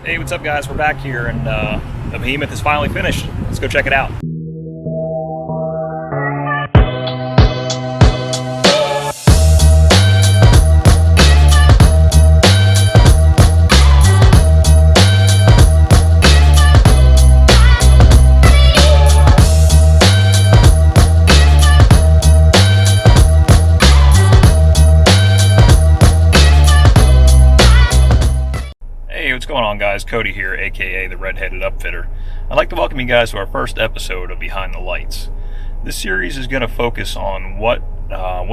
Hey, what's up guys? We're back here and the behemoth is finally finished. Let's go check it out. What's going on guys? Cody here, aka the Red-Headed Upfitter. I'd like to welcome you guys to our first episode of Behind the Lights. This series is going to focus on what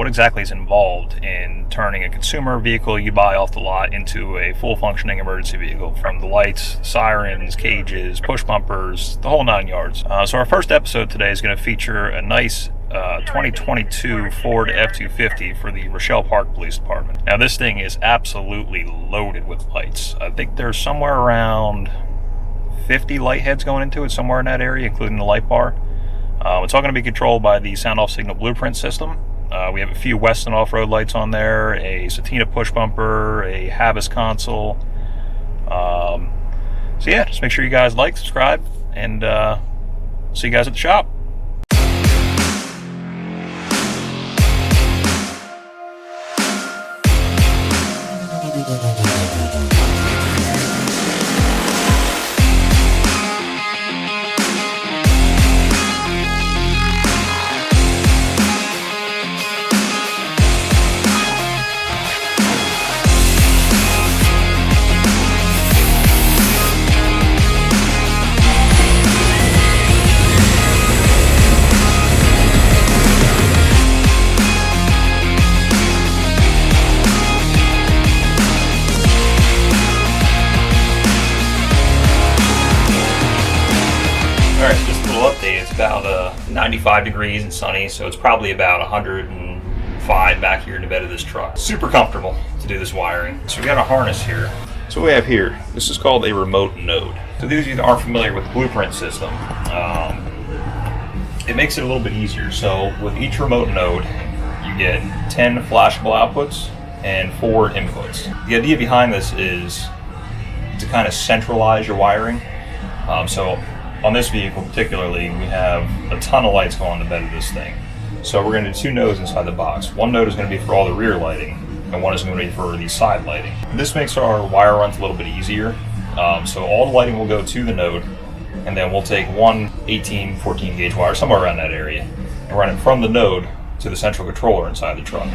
exactly is involved in turning a consumer vehicle you buy off the lot into a full functioning emergency vehicle, from the lights, sirens, cages, push bumpers, the whole 9 yards. So our first episode today is going to feature a nice 2022 Ford F250 for the Rochelle Park Police Department. Now this thing is absolutely loaded with lights. I think there's somewhere around 50 light heads going into it, somewhere in that area, including the light bar. It's all going to be controlled by the SoundOff Signal blueprint system. We have a few Weston off-road lights on there, a Satina push bumper, a Havas console. So yeah, just make sure you guys like, subscribe, and see you guys at the shop. Update. It's about 95 degrees and sunny, so it's probably about 105 back here in the bed of this truck. Super comfortable to do this wiring. So we got a harness here. So what we have here, this is called a remote node. So those of you that aren't familiar with the blueprint system, it makes it a little bit easier. So with each remote node, you get 10 flashable outputs and 4 inputs. The idea behind this is to kind of centralize your wiring. So on this vehicle particularly, we have a ton of lights going on the bed of this thing. So we're going to do 2 nodes inside the box. One node is going to be for all the rear lighting, and one is going to be for the side lighting. This makes our wire runs a little bit easier. So all the lighting will go to the node, and then we'll take one 18, 14 gauge wire, somewhere around that area, and run it from the node to the central controller inside the truck.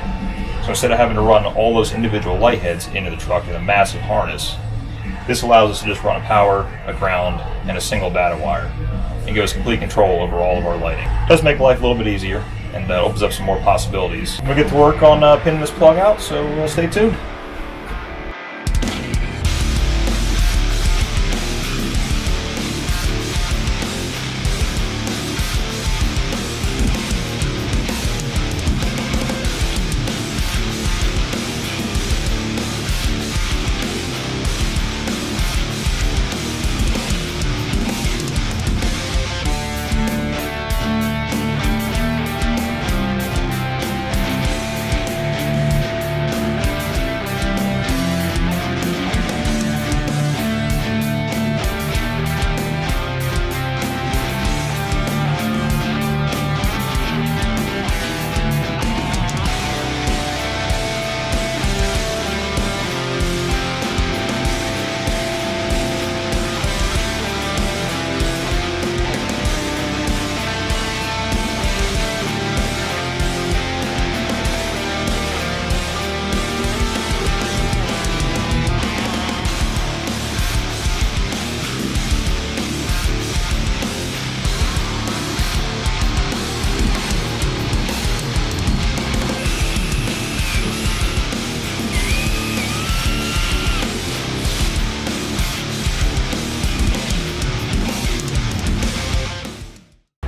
So instead of having to run all those individual light heads into the truck in a massive harness, this allows us to just run a power, a ground, and a single data wire, and give us complete control over all of our lighting. It does make life a little bit easier, and opens up some more possibilities. We'll get to work on pinning this plug out, so stay tuned.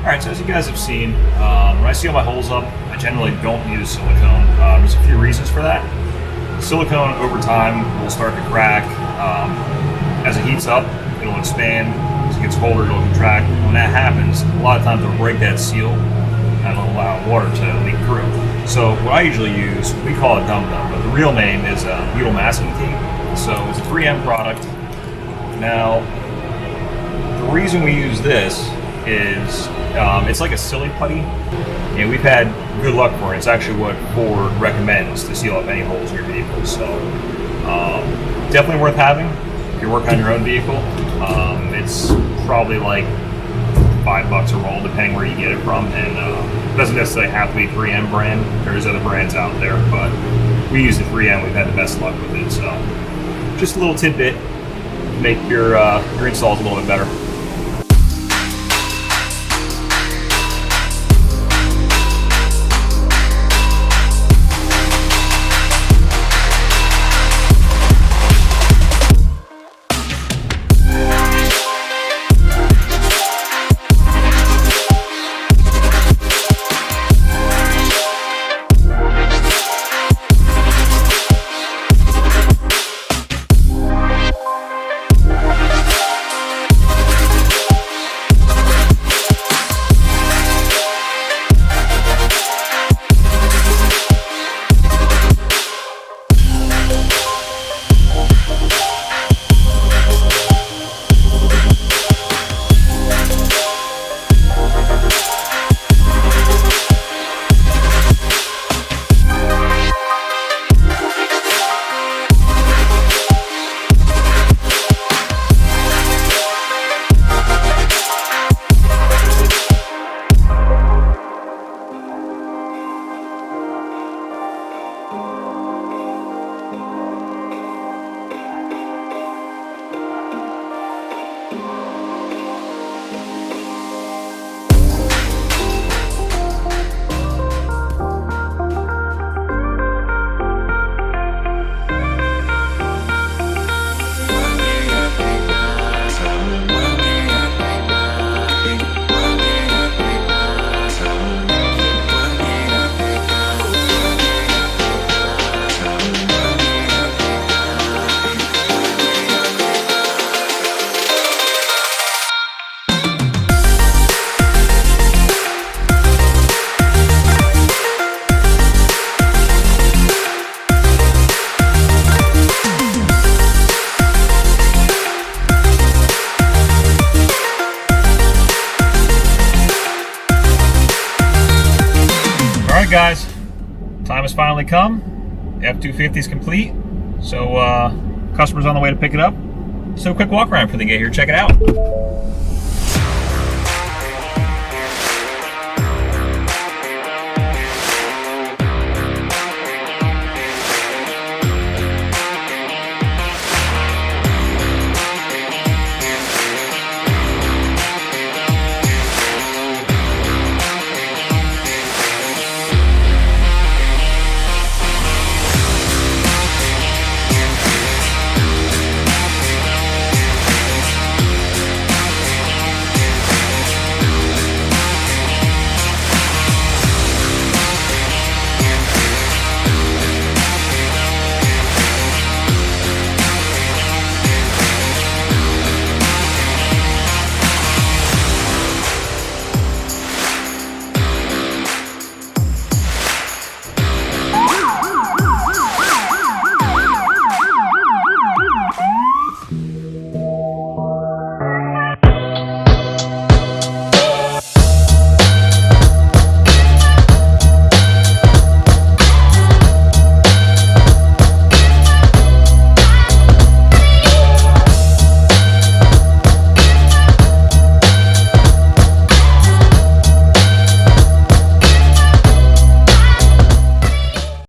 Alright, so as you guys have seen, when I seal my holes up, I generally don't use silicone. There's a few reasons for that. Silicone over time will start to crack. As it heats up, it'll expand. As it gets colder, it'll contract. When that happens, a lot of times it'll break that seal and it'll allow water to leak through. So what I usually use, we call it dum-dum, but the real name is butyl masking tape. So it's a 3M product. Now, the reason we use this is it's like a silly putty, and we've had good luck for it. It's actually what Ford recommends to seal up any holes in your vehicle. So definitely worth having if you're working on your own vehicle. It's probably like $5 a roll, depending where you get it from, and it doesn't necessarily have to be 3M brand. There's other brands out there, but we use the 3M. We've had the best luck with it. So just a little tidbit to make your installs a little bit better. Alright guys, time has finally come. The F250 is complete. So customer's on the way to pick it up. So a quick walk around before they get here. Check it out.